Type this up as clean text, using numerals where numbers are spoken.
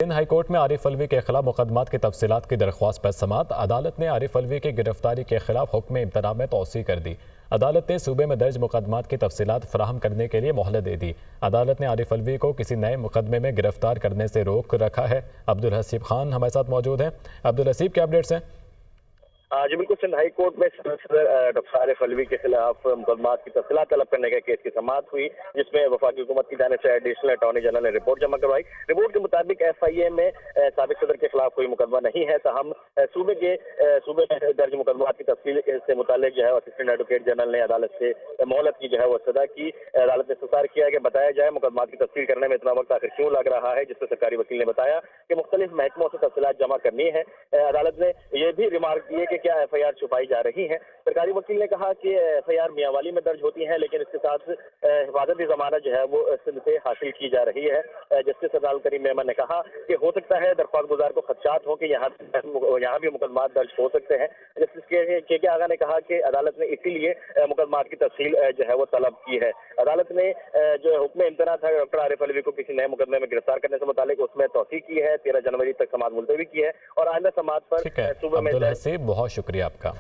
Sindh high court में आरिफ अलवी के खिलाफ मुकदमात की तफसीलात की दरख्वास्त पर समाअत। अदालत ने आरिफ अलवी की गिरफ्तारी के खिलाफ हुक्म इम्तना में तौसीह कर दी। अदालत ने सूबे में दर्ज मुकदमात की तफसीलात फराहम करने के लिए मोहलत दे दी। अदालत ने आरिफ अलवी को किसी नए मुकदमे में गिरफ्तार करने से रोक रखा है। अब्दुल हसीब खान हमारे साथ मौजूद हैं। अब्दुल हसीब, क्या अपडेट्स हैं? जी बिल्कुल, सिंध हाई कोर्ट में सदर डॉक्टर आरिफ अलवी के खिलाफ मुकदमात की तफसीलात तलब करने का केस की समाअत हुई, जिसमें वफाकी हुकूमत की जानिब से एडिशनल अटॉर्नी जनरल ने रिपोर्ट जमा करवाई। रिपोर्ट के मुताबिक FIA में साबिक सदर के खिलाफ कोई मुकदमा नहीं है, ताहम सूबे में दर्ज मुकदमात की तफसील से मुतालिक जो है असिस्टेंट एडवोकेट जनरल ने अदालत से मोहलत की जो है वो सदा की। अदालत ने सुसार किया कि बताया जाए मुकदमात की तफसील करने में इतना वक्त आखिर क्यों लग रहा है, जिससे सरकारी वकील ने बताया कि मुख्तलिफ महकमों से तफसीलात जमा करनी है। अदालत ने यह भी रिमार्क दिए कि क्या FIR छुपाई जा रही है। सरकारी वकील ने कहा कि FIR मियांवाली में दर्ज होती है, लेकिन इसके साथ हिफाजती जमानत जो है वो सिंध से हासिल की जा रही है। जस्टिस अदाल करीम मेमन ने कहा कि हो सकता है दरख्वास्त गुजार को खदशात हो कि यहाँ भी मुकदमात दर्ज हो सकते हैं। जस्टिस के आगा ने कहा कि अदालत ने इसीलिए मुकदमात की तफसील जो है वो तलब की है। अदालत ने जो हुक्म इम्तना था डॉक्टर आरिफ अलवी को किसी नए मुकदमे में गिरफ्तार करने से मुतालिक, उसमें तौसीह की है। 13 जनवरी तक समाअत मुलतवी की है और आइंदा समाअत पर ठीक है सूबे में अब्दुल हसीब, बहुत शुक्रिया आपका।